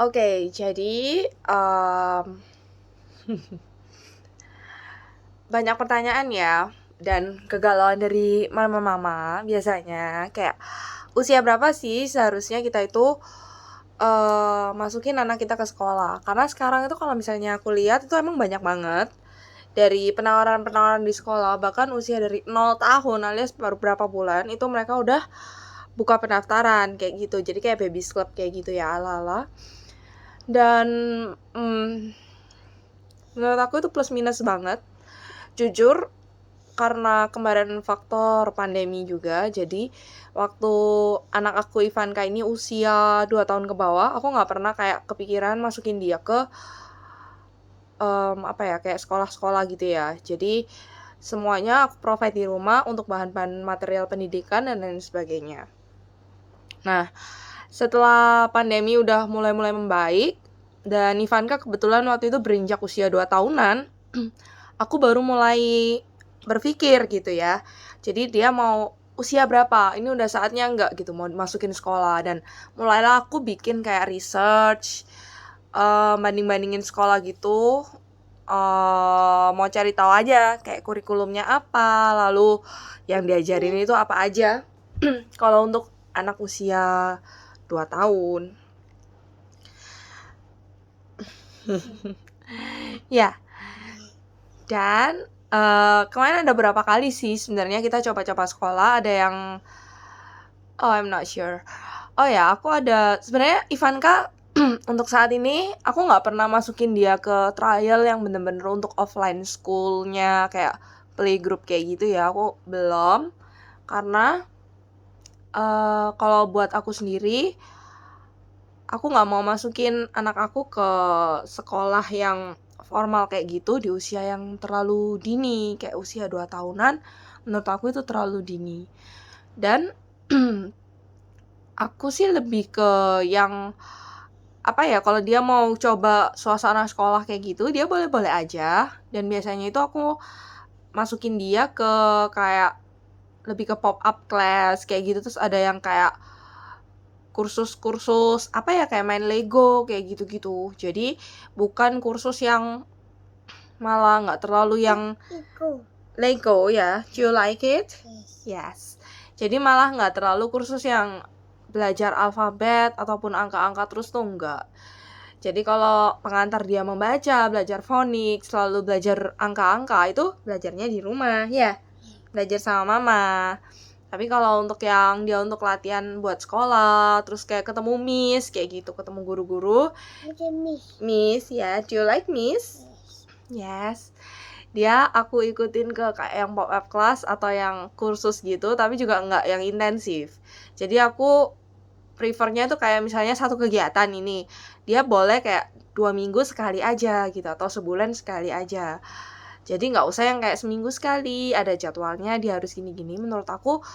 Oke, jadi, banyak pertanyaan ya, dan kegalauan dari mama-mama biasanya kayak, usia berapa sih seharusnya kita itu, masukin anak kita ke sekolah? Karena sekarang itu kalau misalnya aku lihat itu emang banyak banget, dari penawaran-penawaran di sekolah, bahkan usia dari 0 tahun alias baru berapa bulan, itu mereka udah buka pendaftaran, kayak gitu. Jadi kayak babies club kayak gitu ya, ala-ala. Dan, menurut aku itu plus minus banget. Jujur, karena kemarin faktor pandemi juga, jadi waktu anak aku Ivanka ini usia 2 tahun ke bawah, aku nggak pernah kayak kepikiran masukin dia ke, kayak sekolah-sekolah gitu ya. Jadi, semuanya aku provide di rumah untuk bahan-bahan material pendidikan dan lain sebagainya. Nah, setelah pandemi udah mulai-mulai membaik, dan Ivanka kebetulan waktu itu berinjak usia 2 tahunan, aku baru mulai berpikir gitu ya. Jadi dia mau usia berapa? Ini udah saatnya enggak gitu mau masukin sekolah, dan mulailah aku bikin kayak research, banding-bandingin sekolah gitu. Mau cari tahu aja kayak kurikulumnya apa, lalu yang diajarin itu apa aja. Kalau untuk anak usia 2 tahun. Ya, dan kemarin ada berapa kali sih sebenarnya kita coba-coba sekolah, ada yang I'm not sure. Oh ya, aku ada sebenarnya Ivanka untuk saat ini aku nggak pernah masukin dia ke trial yang bener-bener untuk offline schoolnya kayak playgroup kayak gitu ya, aku belum. Karena kalau buat aku sendiri, aku nggak mau masukin anak aku ke sekolah yang formal kayak gitu di usia yang terlalu dini, kayak usia 2 tahunan, menurut aku itu terlalu dini. Dan aku sih lebih ke yang kalau dia mau coba suasana sekolah kayak gitu, dia boleh-boleh aja. Dan biasanya itu aku masukin dia ke kayak lebih ke pop up class kayak gitu, terus ada yang kayak kursus-kursus kayak main Lego kayak gitu-gitu. Jadi bukan kursus yang malah nggak terlalu yang Lego ya. Do you like it? Yes. Jadi malah nggak terlalu kursus yang belajar alfabet ataupun angka-angka terus tuh enggak. Jadi kalau pengantar dia membaca, belajar phonics, selalu belajar angka-angka, itu belajarnya di rumah ya. Belajar sama mama. Tapi kalau untuk yang dia untuk latihan buat sekolah, terus kayak ketemu miss, kayak gitu, ketemu guru-guru. Miss, ya. Do you like miss? Yes. Dia aku ikutin ke kayak yang pop up class atau yang kursus gitu, tapi juga enggak yang intensif. Jadi aku prefernya tuh kayak misalnya satu kegiatan ini, dia boleh kayak 2 minggu sekali aja gitu, atau sebulan sekali aja. Jadi nggak usah yang kayak seminggu sekali, ada jadwalnya, dia harus gini-gini. Menurut aku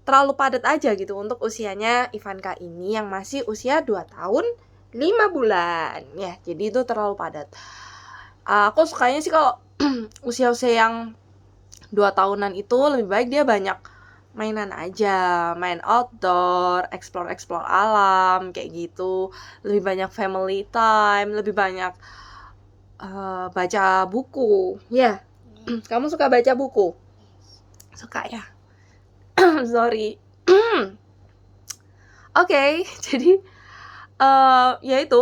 terlalu padat aja gitu untuk usianya Ivanka ini yang masih usia 2 tahun 5 bulan. Ya, jadi itu terlalu padat. Aku sukanya sih kalau usia-usia yang 2 tahunan itu lebih baik dia banyak mainan aja, main outdoor, explore alam, kayak gitu. Lebih banyak family time, lebih banyak baca buku. Ya, kamu suka baca buku? Suka ya? Sorry. Oke, jadi ya itu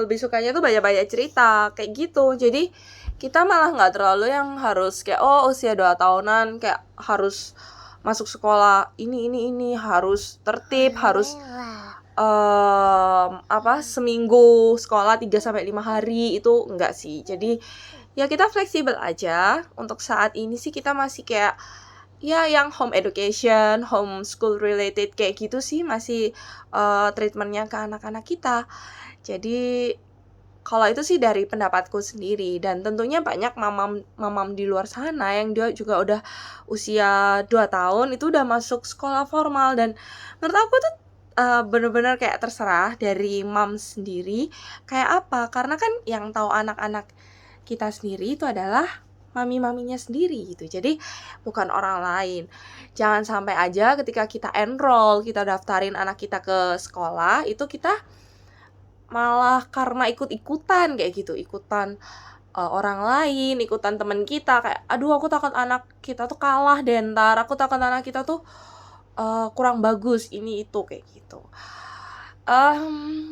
lebih sukanya tuh banyak-banyak cerita kayak gitu. Jadi kita malah nggak terlalu yang harus kayak usia 2 tahunan kayak harus masuk sekolah ini harus tertib, harus seminggu sekolah 3-5 hari, itu enggak sih. Jadi ya kita fleksibel aja. Untuk saat ini sih kita masih kayak ya yang home education, home school related kayak gitu sih masih treatmentnya ke anak-anak kita. Jadi kalau itu sih dari pendapatku sendiri, dan tentunya banyak mamam di luar sana yang dia juga udah usia 2 tahun itu udah masuk sekolah formal, dan menurut aku tuh bener-bener kayak terserah dari mom sendiri kayak apa, karena kan yang tahu anak-anak kita sendiri itu adalah mami-maminya sendiri gitu. Jadi bukan orang lain. Jangan sampai aja ketika kita enroll, kita daftarin anak kita ke sekolah, itu kita malah karena ikut-ikutan kayak gitu, ikutan orang lain, ikutan teman kita, kayak aduh aku takut anak kita tuh kalah deh entar, aku takut anak kita tuh kurang bagus ini itu kayak gitu.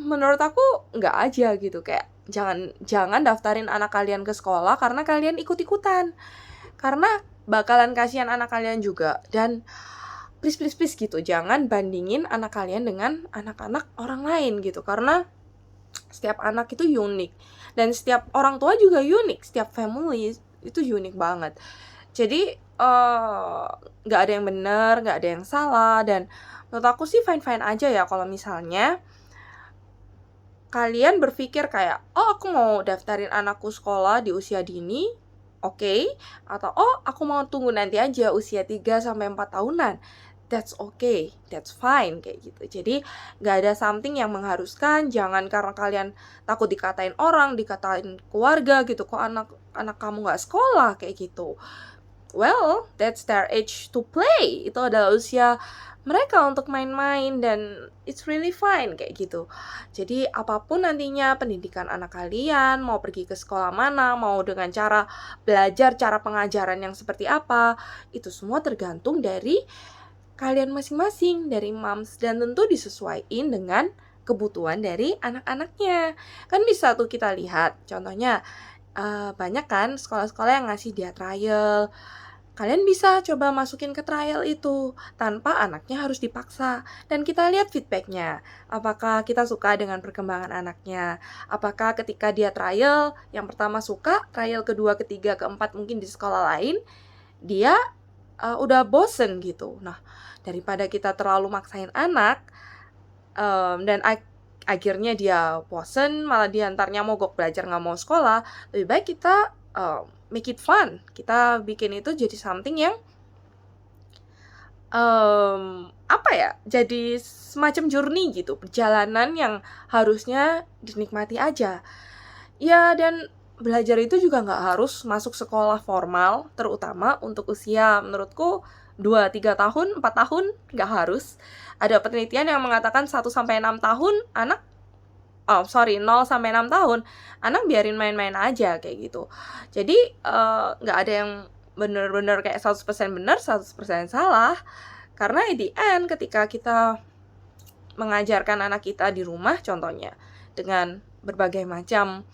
Menurut aku nggak aja gitu, kayak jangan daftarin anak kalian ke sekolah karena kalian ikut-ikutan, karena bakalan kasihan anak kalian juga. Dan please gitu, jangan bandingin anak kalian dengan anak-anak orang lain gitu, karena setiap anak itu unik dan setiap orang tua juga unik, setiap family itu unik banget. Jadi nggak ada yang benar, nggak ada yang salah, dan menurut aku sih fine aja ya kalau misalnya kalian berpikir kayak, oh aku mau daftarin anakku sekolah di usia dini, oke, atau oh aku mau tunggu nanti aja usia 3-4 tahunan. That's okay, that's fine kayak gitu. Jadi nggak ada something yang mengharuskan, jangan karena kalian takut dikatain orang, dikatain keluarga gitu, kok anak kamu nggak sekolah kayak gitu. Well, that's their age to play. Itu adalah usia mereka untuk main-main dan it's really fine kayak gitu. Jadi apapun nantinya pendidikan anak kalian, mau pergi ke sekolah mana, mau dengan cara belajar, cara pengajaran yang seperti apa, itu semua tergantung dari kalian masing-masing, dari moms, dan tentu disesuaikan dengan kebutuhan dari anak-anaknya. Kan bisa tuh kita lihat, contohnya banyak kan sekolah-sekolah yang ngasih dia trial. Kalian bisa coba masukin ke trial itu tanpa anaknya harus dipaksa. Dan kita lihat feedbacknya. Apakah kita suka dengan perkembangan anaknya? Apakah ketika dia trial, yang pertama suka, trial kedua, ketiga, keempat mungkin di sekolah lain, dia udah bosen gitu. Nah, daripada kita terlalu maksain anak, dan akhirnya dia bosen, malah diantarnya mogok belajar nggak mau sekolah, lebih baik kita make it fun. Kita bikin itu jadi something yang jadi semacam journey gitu, perjalanan yang harusnya dinikmati aja. Ya, dan belajar itu juga nggak harus masuk sekolah formal, terutama untuk usia menurutku 2-3 tahun, 4 tahun, nggak harus. Ada penelitian yang mengatakan 1-6 tahun anak 0-6 tahun, anak biarin main-main aja kayak gitu. Jadi nggak ada yang bener-bener kayak 100% benar, 100% salah. Karena at the end ketika kita mengajarkan anak kita di rumah contohnya, dengan berbagai macam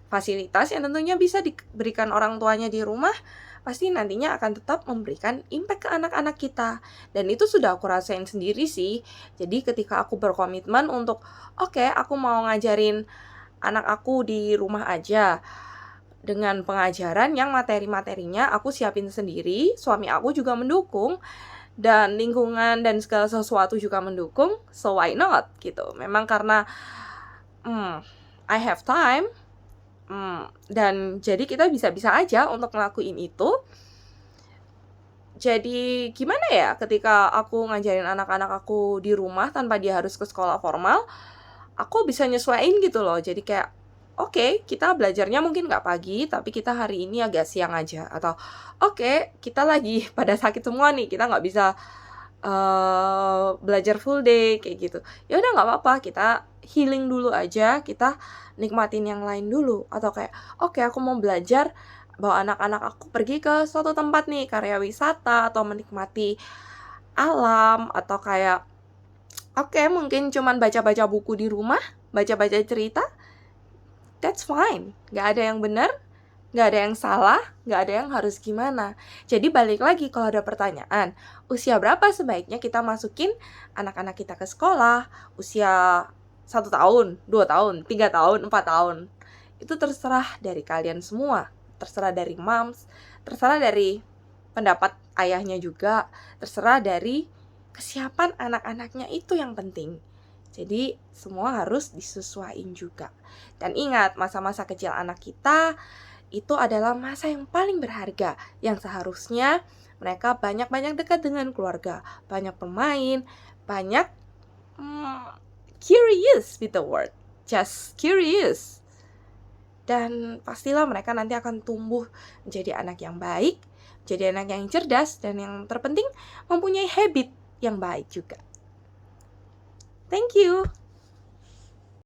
fasilitas yang tentunya bisa diberikan orang tuanya di rumah, pasti nantinya akan tetap memberikan impact ke anak-anak kita. Dan itu sudah aku rasain sendiri sih. Jadi ketika aku berkomitmen untuk oke, aku mau ngajarin anak aku di rumah aja, dengan pengajaran yang materi-materinya aku siapin sendiri, suami aku juga mendukung, dan lingkungan dan segala sesuatu juga mendukung, so why not gitu. Memang karena I have time, dan jadi kita bisa-bisa aja untuk ngelakuin itu. Jadi gimana ya ketika aku ngajarin anak-anak aku di rumah tanpa dia harus ke sekolah formal, aku bisa nyesuaiin gitu loh. Jadi kayak oke, kita belajarnya mungkin nggak pagi, tapi kita hari ini agak siang aja. Atau oke, kita lagi pada sakit semua nih, kita nggak bisa belajar full day kayak gitu. Ya udah nggak apa-apa, kita healing dulu aja, kita nikmatin yang lain dulu. Atau kayak oke, aku mau belajar bawa anak-anak aku pergi ke suatu tempat nih, karya wisata atau menikmati alam, atau kayak oke, mungkin cuman baca-baca buku di rumah, baca-baca cerita. That's fine, nggak ada yang benar, nggak ada yang salah, nggak ada yang harus gimana. Jadi balik lagi kalau ada pertanyaan, usia berapa sebaiknya kita masukin anak-anak kita ke sekolah? Usia 1 tahun, 2 tahun, 3 tahun, 4 tahun. Itu terserah dari kalian semua, terserah dari moms, terserah dari pendapat ayahnya juga, terserah dari kesiapan anak-anaknya, itu yang penting. Jadi semua harus disesuaikan juga. Dan ingat, masa-masa kecil anak kita itu adalah masa yang paling berharga, yang seharusnya mereka banyak-banyak dekat dengan keluarga, banyak bermain, banyak curious with the world, just curious. Dan pastilah mereka nanti akan tumbuh menjadi anak yang baik, menjadi anak yang cerdas, dan yang terpenting mempunyai habit yang baik juga. Thank you.